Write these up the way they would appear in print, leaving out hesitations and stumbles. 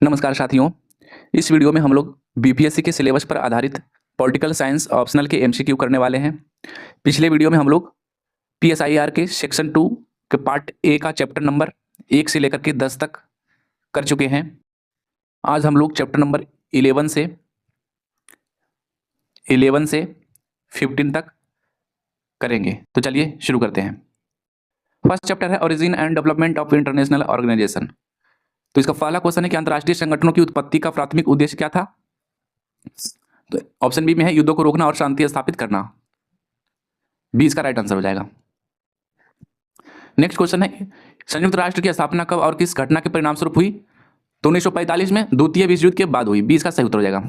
नमस्कार साथियों। इस वीडियो में हम लोग बीपीएससी के सिलेबस पर आधारित पॉलिटिकल साइंस ऑप्शनल के एमसीक्यू करने वाले हैं। पिछले वीडियो में हम लोग पीएसआईआर के सेक्शन 2 के पार्ट ए का चैप्टर नंबर 1 से लेकर के 10 तक कर चुके हैं। आज हम लोग चैप्टर नंबर 11 से 15 तक करेंगे। तो चलिए शुरू करते हैं। फर्स्ट चैप्टर है origin and development of international organization. तो इसका पहला क्वेश्चन है कि अंतर्राष्ट्रीय संगठनों की उत्पत्ति का प्राथमिक उद्देश्य क्या था। तो ऑप्शन बी में है युद्धों को रोकना और शांति स्थापित करना। बी इसका राइट आंसर हो जाएगा। नेक्स्ट क्वेश्चन है संयुक्त राष्ट्र की स्थापना कब और किस घटना के परिणाम स्वरूप हुई। तो 1945 में द्वितीय विश्व युद्ध के बाद हुई। बी इसका सही उत्तर हो जाएगा।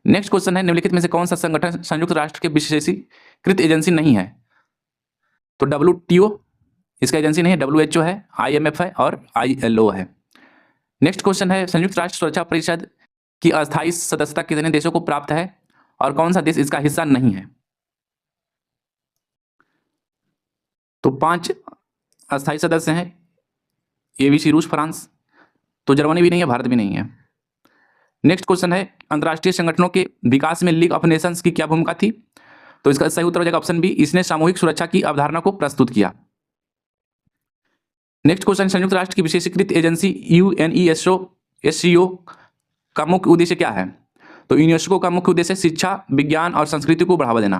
नेक्स्ट क्वेश्चन है निम्नलिखित में से कौन सा संगठन संयुक्त राष्ट्र के विशेषीकृत एजेंसी नहीं है। तो WTO इसका एजेंसी नहीं है, WHO है, IMF है और ILO है। नेक्स्ट क्वेश्चन है संयुक्त राष्ट्र सुरक्षा परिषद की अस्थायी सदस्यता कितने देशों को प्राप्त है और कौन सा देश इसका हिस्सा नहीं है। तो 5 अस्थायी सदस्य हैं, ABC, रूस, फ्रांस। तो जर्मनी भी नहीं है, भारत भी नहीं है। नेक्स्ट क्वेश्चन है अंतर्राष्ट्रीय संगठनों के विकास में लीग ऑफ नेशंस की क्या भूमिका थी। तो इसका सही उत्तर हो जाएगा ऑप्शन बी, इसने सामूहिक सुरक्षा की अवधारणा को प्रस्तुत किया। नेक्स्ट क्वेश्चन संयुक्त राष्ट्र की विशेषीकृत एजेंसी UNESCO का मुख्य उद्देश्य क्या है। तो यूनेस्को का मुख्य उद्देश्य शिक्षा, विज्ञान और संस्कृति को बढ़ावा देना।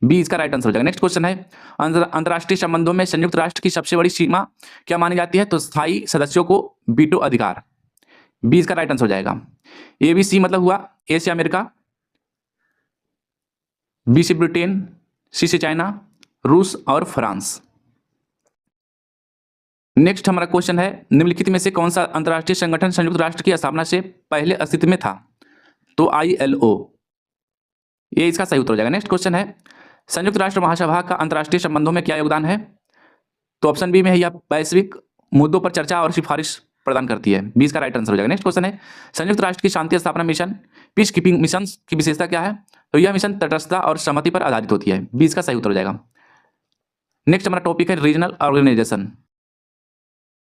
बी इसका राइट आंसर हो जाएगा। नेक्स्ट क्वेश्चन है अंतर्राष्ट्रीय संबंधों में संयुक्त राष्ट्र की सबसे बड़ी सीमा क्या मानी जाती है। तो स्थायी सदस्यों को वीटो अधिकार। बी इसका राइट आंसर हो जाएगा। ABC मतलब हुआ ए से अमेरिका, बी से ब्रिटेन, सी से चाइना, रूस और फ्रांस। नेक्स्ट हमारा क्वेश्चन है निम्नलिखित में से कौन सा अंतर्राष्ट्रीय संगठन संयुक्त राष्ट्र की स्थापना से पहले अस्तित्व में था। तो ILO, ये इसका सही उत्तर हो जाएगा। नेक्स्ट क्वेश्चन है संयुक्त राष्ट्र महासभा का अंतर्राष्ट्रीय संबंधों में क्या योगदान है। तो ऑप्शन बी में है यह वैश्विक मुद्दों पर चर्चा और सिफारिश प्रदान करती है। बी इसका राइट आंसर हो जाएगा। नेक्स्ट क्वेश्चन है संयुक्त राष्ट्र की शांति स्थापना मिशन पीस कीपिंग मिशन की विशेषता क्या है। तो यह मिशन तटस्थता और सहमति पर आधारित होती है। बी इसका सही उत्तर हो जाएगा। नेक्स्ट हमारा टॉपिक है रीजनल ऑर्गेनाइजेशन।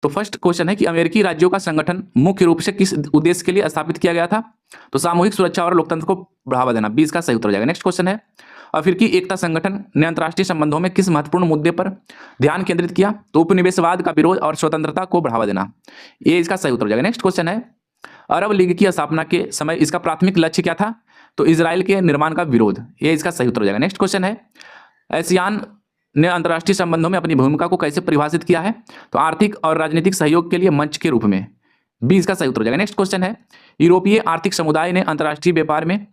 तो फर्स्ट क्वेश्चन है कि अमेरिकी राज्यों का संगठन मुख्य रूप से किस उद्देश्य के लिए स्थापित किया गया था। तो सामूहिक सुरक्षा और लोकतंत्र को बढ़ावा देना। बी इसका सही उत्तर हो जाएगा। नेक्स्ट क्वेश्चन है अफ्रीकी एकता संगठन ने अंतर्राष्ट्रीय संबंधों में किस महत्वपूर्ण मुद्दे पर ध्यान केंद्रित किया। तो उपनिवेशवाद का विरोध और स्वतंत्रता को बढ़ावा देना। ये इसका सही उत्तर हो जाएगा। नेक्स्ट क्वेश्चन है अरब लीग की स्थापना के समय इसका प्राथमिक लक्ष्य क्या था। तो इजराइल के निर्माण का विरोध। ये इसका सही उत्तर हो जाएगा। नेक्स्ट क्वेश्चन है आसियान ने अंतर्राष्ट्रीय संबंधों में अपनी भूमिका को कैसे परिभाषित किया है। तो आर्थिक और राजनीतिक सहयोग के लिए मंच के रूप में। बी इसका सही उत्तर हो जाएगा। नेक्स्ट क्वेश्चन है यूरोपीय आर्थिक समुदाय ने अंतर्राष्ट्रीय व्यापार में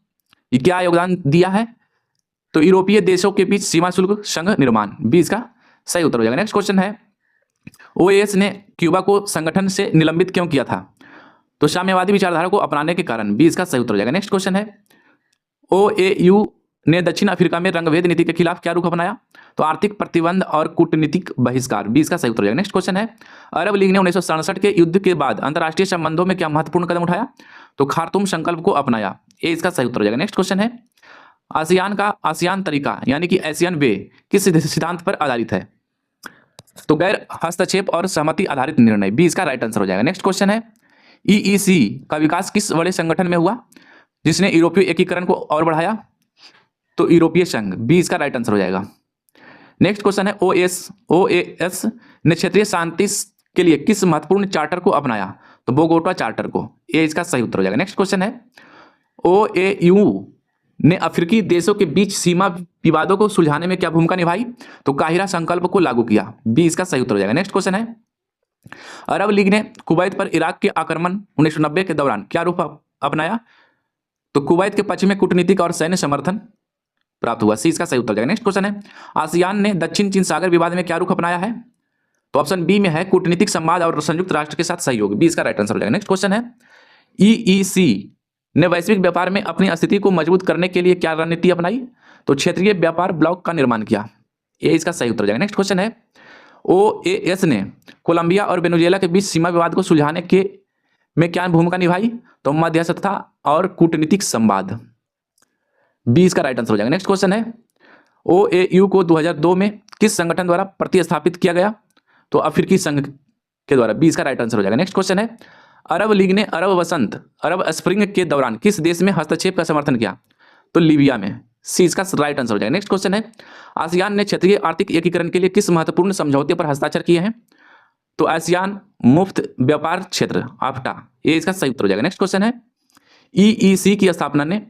क्या योगदान दिया है। तो यूरोपीय देशों के बीच सीमा शुल्क संघ निर्माण। बी इसका सही उत्तर हो जाएगा। नेक्स्ट क्वेश्चन है OAS ने क्यूबा को संगठन से निलंबित क्यों किया था। तो साम्यवादी विचारधारा को अपनाने के कारण। बी इसका सही उत्तर हो जाएगा। नेक्स्ट क्वेश्चन है OAU ने दक्षिण अफ्रीका में रंगभेद नीति के खिलाफ क्या रुख अपनाया। तो आर्थिक प्रतिबंध और कूटनीतिक बहिष्कार। बी इसका सही उत्तर हो जाएगा। नेक्स्ट क्वेश्चन है अरब लीग ने 1967 के युद्ध के बाद अंतर्राष्ट्रीय संबंधों में क्या महत्वपूर्ण कदम उठाया। तो खार्तूम संकल्प को अपनाया। ये इसका सही उत्तर हो जाएगा। नेक्स्ट क्वेश्चन है आसियान का आसियान तरीका यानी कि एशियन वे किस सिद्धांत पर आधारित है। तो गैर हस्तक्षेप और सहमति आधारित निर्णय। बी इसका राइट आंसर हो जाएगा। नेक्स्ट क्वेश्चन है EEC का विकास किस बड़े संगठन में हुआ जिसने यूरोपीय एकीकरण को और बढ़ाया। तो यूरोपीय संघ। बी इसका राइट आंसर हो जाएगा। नेक्स्ट क्वेश्चन है OAS ने क्षेत्रीय शांति के लिए किस महत्वपूर्ण चार्टर को अपनाया। तो बोगोटा चार्टर को। ये इसका सही उत्तर हो जाएगा। नेक्स्ट क्वेश्चन है OAU ने अफ्रीकी देशों के बीच सीमा विवादों को सुलझाने में क्या भूमिका निभाई। तो काहिरा संकल्प को लागू किया। बी इसका सही उत्तर हो जाएगा। नेक्स्ट क्वेश्चन है अरब लीग ने कुवैत पर इराक के आक्रमण 1990 के दौरान क्या रूप अपनाया। तो कुवैत के पक्ष में कूटनीतिक और सैन्य समर्थन प्राप्त हुआ। सी इसका सही उत्तर हो जाएगा। नेक्स्ट क्वेश्चन है आसियान ने दक्षिण चीन सागर विवाद में क्या रुख अपनाया है। तो ऑप्शन बी में है कूटनीतिक संवाद और संयुक्त राष्ट्र के साथ सहयोग। बी इसका राइट आंसर हो जाएगा। नेक्स्ट क्वेश्चन है EEC ने वैश्विक व्यापार में अपनी स्थिति को मजबूत करने के लिए क्या रणनीति अपनाई। तो क्षेत्रीय व्यापार ब्लॉक का निर्माण किया। ये इसका सही उत्तर हो जाएगा। नेक्स्ट क्वेश्चन है OAS ने कोलंबिया और वेनेजुएला के बीच सीमा विवाद को सुलझाने के में क्या भूमिका निभाई। तो मध्यस्थता और कूटनीतिक संवाद। बी इसका राइट आंसर हो जाएगा। नेक्स्ट क्वेश्चन है OAU को 2002 में किस संगठन द्वारा प्रतिस्थापित किया गया। तो अफ्रीकी संघ के द्वारा। बी इसका राइट आंसर हो जाएगा। नेक्स्ट क्वेश्चन है अरब लीग ने अरब वसंत, अरब स्प्रिंग के दौरान किस देश में हस्तक्षेप का समर्थन किया? तो लीबिया में। सी इसका राइट आंसर हो जाएगा। नेक्स्ट क्वेश्चन है, आसियान ने क्षेत्रीय आर्थिक एकीकरण के लिए किस महत्वपूर्ण समझौते पर हस्ताक्षर किए हैं? तो आसियान मुफ्त व्यापार क्षेत्र, आफ्टा, ये इसका सही उत्तर हो जाएगा। नेक्स्ट क्वेश्चन है, ईईसी की स्थापना ने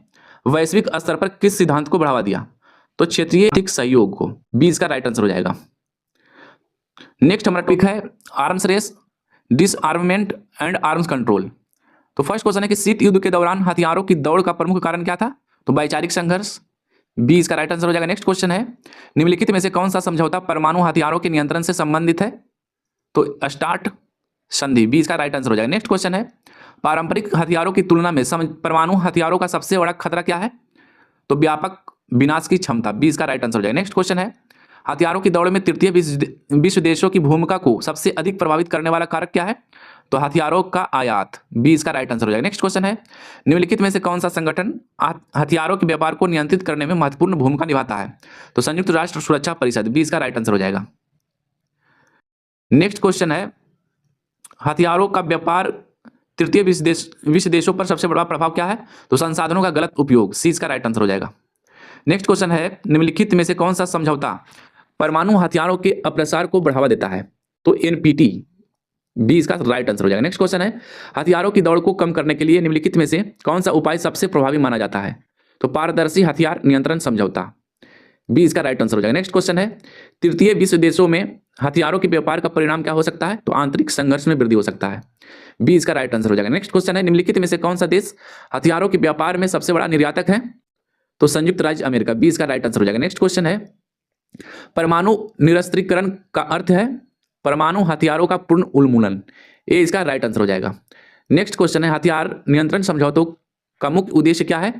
वैश्विक स्तर पर किस सिद्धांत को बढ़ावा दिया? तो क्षेत्रीय आर्थिक सहयोग को। बी इसका राइट आंसर हो जाएगा। नेक्स्ट हमारा टॉपिक है arms race, disarmament and arms control. तो फर्स्ट क्वेश्चन है कि शीत युद्ध के दौरान हथियारों की दौड़ का प्रमुख कारण क्या था? तो वैचारिक संघर्ष। बी इसका राइट आंसर हो जाएगा। नेक्स्ट क्वेश्चन है, निम्नलिखित में से कौन सा समझौता परमाणु हथियारों के नियंत्रण से संबंधित है? तो स्टार्ट संधि। बी इसका राइट आंसर हो जाएगा। नेक्स्ट क्वेश्चन है, पारंपरिक हथियारों की तुलना में परमाणु हथियारों का सबसे बड़ा खतरा क्या है? तो व्यापक विनाश की क्षमता। बी इसका राइट आंसर हो जाएगा। नेक्स्ट क्वेश्चन है, हथियारों की दौड़ में तृतीय विश्व देशों की भूमिका को सबसे अधिक प्रभावित करने वाला कारक क्या है? तो हथियारों का आयात। बी इसका राइट आंसर हो जाएगा। नेक्स्ट क्वेश्चन है, निम्नलिखित में से कौन सा संगठन हथियारों के व्यापार को नियंत्रित करने में महत्वपूर्ण भूमिका निभाता है? तो संयुक्त राष्ट्र सुरक्षा परिषद। बी इसका राइट आंसर हो जाएगा। नेक्स्ट क्वेश्चन है, हथियारों का व्यापार तृतीय विश्व देशों पर सबसे बड़ा प्रभाव क्या है? तो संसाधनों का गलत उपयोग। सी इसका राइट आंसर हो जाएगा। नेक्स्ट क्वेश्चन है, निम्नलिखित में से कौन सा समझौता परमाणु हथियारों के अप्रसार को बढ़ावा देता है? तो एनपीटी। बी इसका राइट आंसर हो जाएगा। नेक्स्ट क्वेश्चन है, हथियारों की दौड़ को कम करने के लिए निम्नलिखित में से कौन सा उपाय सबसे प्रभावी माना जाता है? तो पारदर्शी हथियार नियंत्रण समझौता। बी इसका राइट आंसर हो जाएगा। नेक्स्ट क्वेश्चन है, तृतीय विश्व देशों में हथियारों के व्यापार का परिणाम क्या हो सकता है? तो आंतरिक संघर्ष में वृद्धि हो सकता है। बी इसका राइट आंसर हो जाएगा। नेक्स्ट क्वेश्चन है, निम्नलिखित में से कौन सा देश हथियारों के व्यापार में सबसे बड़ा निर्यातक है? तो संयुक्त राज्य अमेरिका। बी इसका राइट आंसर हो जाएगा। नेक्स्ट क्वेश्चन है, परमाणु निरस्त्रीकरण का अर्थ है परमाणु हथियारों का पूर्ण उन्मूलन। ये इसका राइट आंसर हो जाएगा। नेक्स्ट क्वेश्चन है, हथियार नियंत्रण समझौतों का मुख्य उद्देश्य क्या है?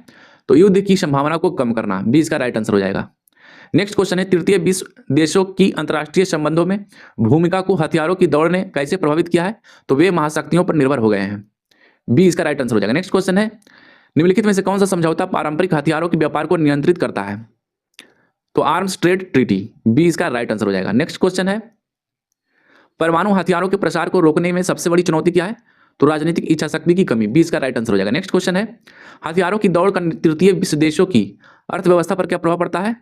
तो युद्ध की संभावना को कम करना। बी इसका राइट आंसर हो जाएगा। नेक्स्ट क्वेश्चन है, तृतीय विश्व देशों की अंतर्राष्ट्रीय संबंधों में भूमिका को हथियारों की दौड़ ने कैसे प्रभावित किया है? तो वे महाशक्तियों पर निर्भर हो गए हैं। बी इसका राइट आंसर हो जाएगा। नेक्स्ट क्वेश्चन है, निम्नलिखित में से कौन सा समझौता पारंपरिक हथियारों के व्यापार को नियंत्रित करता है? तो आर्म्स ट्रेड ट्रीटी। बी इसका राइट आंसर हो जाएगा। नेक्स्ट क्वेश्चन है, परमाणु हथियारों के प्रसार को रोकने में सबसे बड़ी चुनौती क्या है? तो राजनीतिक इच्छा शक्ति की कमी। बी इसका राइट आंसर हो जाएगा। नेक्स्ट क्वेश्चन है, हथियारों की दौड़ का तृतीय विश्व देशों की अर्थव्यवस्था पर क्या प्रभाव पड़ता है?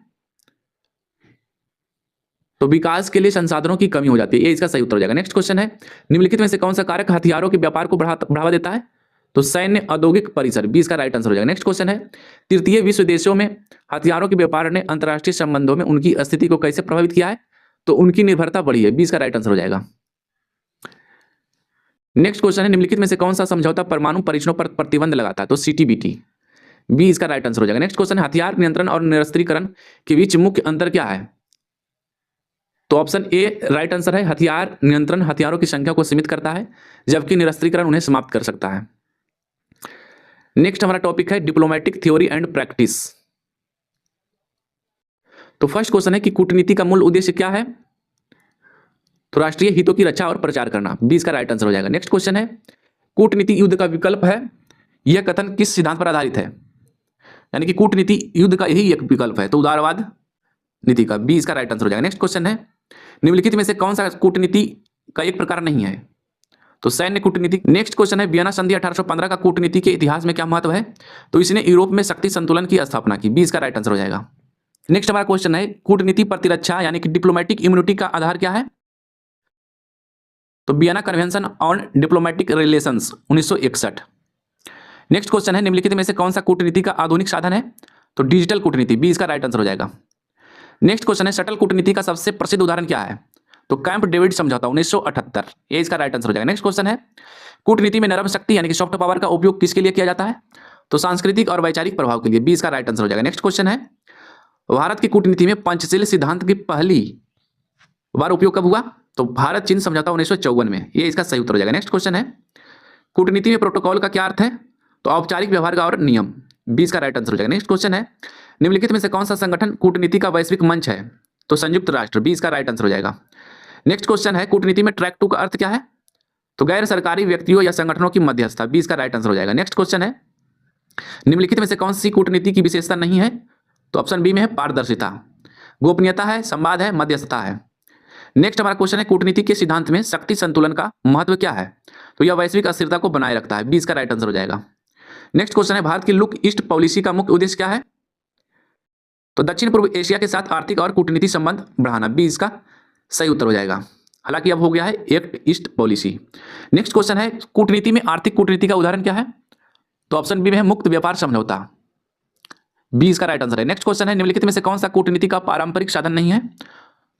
तो विकास के लिए संसाधनों की कमी हो जाती है। ये इसका सही उत्तर हो जाएगा। नेक्स्ट क्वेश्चन है, निम्नलिखित में से कौन सा कारक हथियारों के व्यापार को बढ़ावा देता है? तो सैन्य औद्योगिक परिसर। बी इसका राइट आंसर हो जाएगा। नेक्स्ट क्वेश्चन है, तृतीय विश्व देशों में हथियारों के व्यापार ने अंतर्राष्ट्रीय संबंधों में उनकी स्थिति को कैसे प्रभावित किया है? तो उनकी निर्भरता बढ़ी है। बी इसका राइट आंसर हो जाएगा। नेक्स्ट क्वेश्चन है, निम्नलिखित में से कौन सा समझौता परमाणु परीक्षणों पर प्रतिबंध लगाता है? तो सीटीबीटी। बी इसका राइट आंसर हो जाएगा। नेक्स्ट क्वेश्चन है, हथियार नियंत्रण और निरस्त्रीकरण के बीच मुख्य अंतर क्या है? तो ऑप्शन ए राइट आंसर है, हथियार नियंत्रण हथियारों की संख्या को सीमित करता है जबकि निरस्त्रीकरण उन्हें समाप्त कर सकता है। नेक्स्ट हमारा टॉपिक है डिप्लोमेटिक थ्योरी एंड प्रैक्टिस। तो फर्स्ट क्वेश्चन है कि कूटनीति का मूल उद्देश्य क्या है? तो राष्ट्रीय हितों की रक्षा और प्रचार करना। बी इसका राइट आंसर हो जाएगा। नेक्स्ट क्वेश्चन है, कूटनीति युद्ध का विकल्प है, यह कथन किस सिद्धांत पर आधारित है? यानी कि कूटनीति युद्ध का यही एक विकल्प है, तो उदारवाद नीति का। बी इसका राइट आंसर हो जाएगा। नेक्स्ट क्वेश्चन है, निम्नलिखित में से कौन सा कूटनीति का एक प्रकार नहीं है? तो सैन्य कूटनीति। नेक्स्ट क्वेश्चन है, वियना संधि 1815 का कूटनीति के इतिहास में क्या महत्व है? तो इसने यूरोप में शक्ति संतुलन की स्थापना की। बी इसका राइट आंसर हो जाएगा। नेक्स्ट हमारा क्वेश्चन है, कूटनीति प्रतिरक्षा यानी कि डिप्लोमेटिक इम्यूनिटी का आधार क्या है? तो Vienna convention on diplomatic relations 1961। Next question है, निम्नलिखित में से कौन सा कूटनीति का आधुनिक साधन है? तो डिजिटल कूटनीति। बी इसका राइट आंसर हो जाएगा। नेक्स्ट क्वेश्चन है, शटल कूटनीति का सबसे प्रसिद्ध उदाहरण क्या है? तो कैंप डेविड समझौता 1978। ये इसका राइट आंसर हो जाएगा। नेक्स्ट क्वेश्चन है, कूटनीति में नरम शक्ति यानी कि सॉफ्ट पावर का उपयोग किसके लिए किया जाता है? तो सांस्कृतिक और वैचारिक प्रभाव के लिए। बी इसका राइट आंसर हो जाएगा। नेक्स्ट क्वेश्चन है, भारत की कूटनीति में पंचशील सिद्धांत की पहली बार उपयोग कब हुआ? तो भारत चीन समझौता 1954 में। ये इसका सही उत्तर हो जाएगा। नेक्स्ट क्वेश्चन है, कूटनीति में प्रोटोकॉल का क्या अर्थ है? तो औपचारिक व्यवहार का और नियम। बी इसका राइट आंसर हो जाएगा। नेक्स्ट क्वेश्चन है, निम्नलिखित में से कौन सा संगठन कूटनीति का वैश्विक मंच है? तो संयुक्त राष्ट्र। बी इसका राइट आंसर हो जाएगा। नेक्स्ट क्वेश्चन है, कूटनीति में ट्रैक 2 का अर्थ क्या है? तो गैर सरकारी व्यक्तियों या संगठनों की मध्यस्थता। बी इसका राइट आंसर हो जाएगा। नेक्स्ट क्वेश्चन है, निम्नलिखित में से कौन सी कूटनीति की विशेषता नहीं है? तो ऑप्शन बी में है पारदर्शिता, गोपनीयता है, संवाद है, मध्यस्थता है। नेक्स्ट हमारा क्वेश्चन है कूटनीति के सिद्धांत में शक्ति संतुलन का महत्व क्या है? तो यह वैश्विक अस्थिरता को बनाए रखता है, 20 का राइट आंसर हो जाएगा। नेक्स्ट क्वेश्चन है भारत की लुक ईस्ट पॉलिसी का मुख्य उद्देश्य क्या है? तो दक्षिण पूर्व एशिया के साथ आर्थिक और कूटनीतिक संबंध बढ़ाना, 20 का सही उत्तर हो जाएगा। हालांकि अब हो गया है act east policy. Next question है कूटनीति में आर्थिक कूटनीति का उदाहरण क्या है? तो ऑप्शन बी में है मुक्त व्यापार समझौता, 20 का राइट आंसर है। नेक्स्ट क्वेश्चन है निम्नलिखित में से कौन सा कूटनीति का पारंपरिक साधन नहीं है?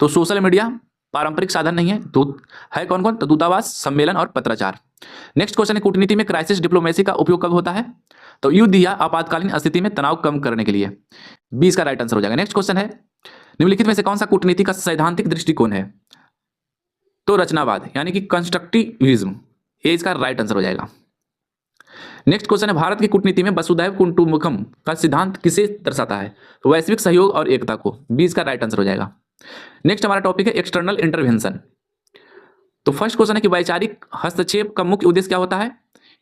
तो सोशल मीडिया पारंपरिक साधन नहीं है। तो है कौन कौन? तो दूतावास, सम्मेलन और पत्राचार। नेक्स्ट क्वेश्चन है कूटनीति में क्राइसिस डिप्लोमेसी का उपयोग कब होता है? तो युद्ध या आपातकालीन स्थिति में तनाव कम करने के लिए, 20 का राइट आंसर हो जाएगा। नेक्स्ट क्वेश्चन है निम्नलिखित में से कौन सा कूटनीति का सैद्धांतिक दृष्टिकोण है? तो रचनावाद यानी कि कंस्ट्रक्टिविज्म, ये इसका राइट आंसर हो जाएगा। नेक्स्ट क्वेश्चन है भारत की कूटनीति में वसुधैव कुटुंबकम का सिद्धांत किसे दर्शाता है? तो वैश्विक सहयोग और एकता को, 20 का राइट आंसर हो जाएगा। नेक्स्ट हमारा टॉपिक है एक्सटर्नल इंटरवेंशन। तो फर्स्ट क्वेश्चन है कि वैचारिक हस्तक्षेप का मुख्य उद्देश्य क्या होता है?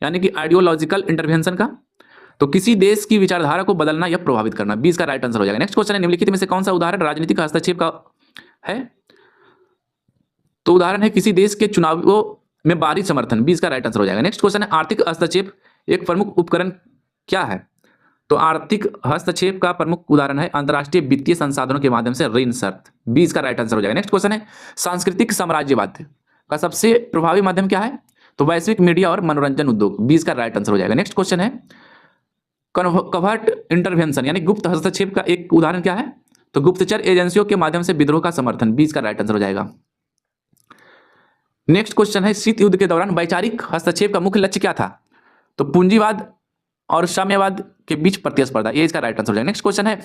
यानी कि आइडियोलॉजिकल इंटरवेंशन का, तो किसी देश की विचारधारा को बदलना या प्रभावित करना, 20 का राइट आंसर हो जाएगा। नेक्स्ट क्वेश्चन है निम्नलिखित में से कौन सा उदाहरण राजनीतिक हस्तक्षेप का है? तो उदाहरण है किसी देश के चुनावों में बाहरी समर्थन, 20 का राइट आंसर हो जाएगा। नेक्स्ट क्वेश्चन है आर्थिक हस्तक्षेप एक प्रमुख उपकरण क्या है? तो आर्थिक हस्तक्षेप का प्रमुख उदाहरण है अंतर्राष्ट्रीय वित्तीय संसाधनों के माध्यम से ऋण शर्त, 20 का राइट आंसर हो जाएगा। नेक्स्ट क्वेश्चन है सांस्कृतिक साम्राज्यवाद का सबसे प्रभावी माध्यम क्या है? तो वैश्विक मीडिया और मनोरंजन उद्योग, 20 का राइट आंसर हो जाएगा। नेक्स्ट क्वेश्चन है कवर्ट इंटरवेंशन यानी गुप्त हस्तक्षेप का एक उदाहरण क्या है? तो गुप्तचर एजेंसियों के माध्यम से विद्रोह का समर्थन, 20 का राइट आंसर हो जाएगा। नेक्स्ट क्वेश्चन है शीत युद्ध के दौरान वैचारिक हस्तक्षेप का मुख्य लक्ष्य क्या था? तो पूंजीवाद और साम्यवाद के बीच प्रतिस्पर्धा, ये इसका राइट आंसर हो जाएगा। नेक्स्ट क्वेश्चन है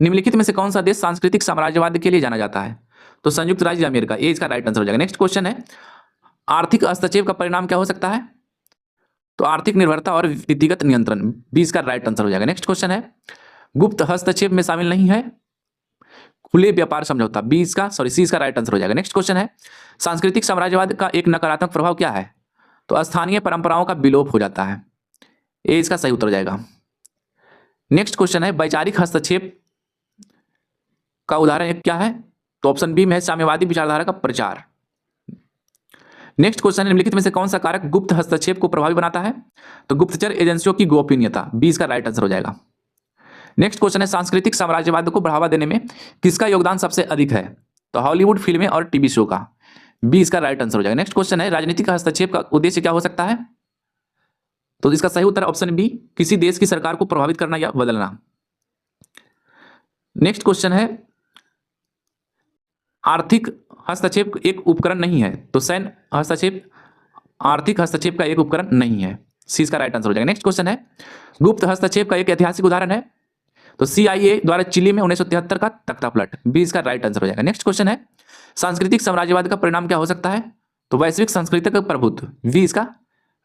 निम्नलिखित में से कौन सा देश सांस्कृतिक साम्राज्यवाद के लिए जाना जाता है? तो संयुक्त राज्य अमेरिका, ये इसका राइट आंसर हो जाएगा। नेक्स्ट क्वेश्चन है आर्थिक हस्तक्षेप का परिणाम क्या हो सकता है? तो आर्थिक निर्भरता और व्यक्तिगत नियंत्रण, 20 का राइट आंसर हो जाएगा। नेक्स्ट क्वेश्चन है गुप्त हस्तक्षेप में शामिल नहीं है खुले व्यापार समझौता, 20 का सी इसका राइट आंसर हो जाएगा। नेक्स्ट क्वेश्चन है सांस्कृतिक साम्राज्यवाद का एक नकारात्मक प्रभाव क्या है? तो स्थानीय परंपराओं का विलोप हो जाता है, ये इसका सही उत्तर हो जाएगा। नेक्स्ट क्वेश्चन है वैचारिक हस्तक्षेप का उदाहरण एक क्या है? तो ऑप्शन बी में है साम्यवादी विचारधारा का प्रचार। नेक्स्ट क्वेश्चन है निम्नलिखित में से कौन सा कारक गुप्त हस्तक्षेप को प्रभावी बनाता है? तो गुप्तचर एजेंसियों की गोपनीयता, 20 का राइट आंसर हो जाएगा। नेक्स्ट क्वेश्चन है सांस्कृतिक साम्राज्यवाद को बढ़ावा देने में किसका योगदान सबसे अधिक है? तो हॉलीवुड फिल्में और टीवी शो का, 20 का राइट आंसर हो जाएगा। नेक्स्ट क्वेश्चन है राजनीतिक हस्तक्षेप का उद्देश्य क्या हो सकता है? तो इसका सही उत्तर ऑप्शन बी, किसी देश की सरकार को प्रभावित करना या बदलना। नेक्स्ट क्वेश्चन है आर्थिक हस्तक्षेप एक उपकरण नहीं है, तो सैन्य हस्तक्षेप आर्थिक हस्तक्षेप का एक उपकरण नहीं है, सी इसका राइट आंसर हो जाएगा। नेक्स्ट क्वेश्चन है गुप्त हस्तक्षेप का एक ऐतिहासिक उदाहरण है? तो CIA द्वारा चिली में 1973 का तख्तापलट, 20 का राइट आंसर हो जाएगा। नेक्स्ट क्वेश्चन है सांस्कृतिक साम्राज्यवाद का परिणाम क्या हो सकता है? तो वैश्विक सांस्कृतिक प्रभुत्व, 20 का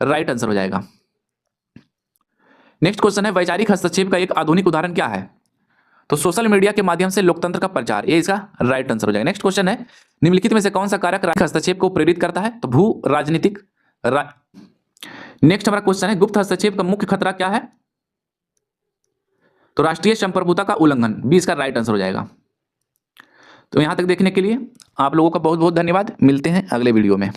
राइट आंसर हो जाएगा। नेक्स्ट क्वेश्चन है वैचारिक हस्तक्षेप का एक आधुनिक उदाहरण क्या है? तो सोशल मीडिया के माध्यम से लोकतंत्र का प्रचार, ये इसका राइट आंसर हो जाएगा। नेक्स्ट क्वेश्चन है निम्नलिखित में से कौन सा कारक हस्तक्षेप को प्रेरित करता है? तो भू राजनीतिक नेक्स्ट हमारा क्वेश्चन है गुप्त हस्तक्षेप का मुख्य खतरा क्या है? तो राष्ट्रीय संप्रभुता का उल्लंघन, 20 का राइट आंसर हो जाएगा। तो यहां तक देखने के लिए आप लोगों का बहुत बहुत धन्यवाद। मिलते हैं अगले वीडियो में।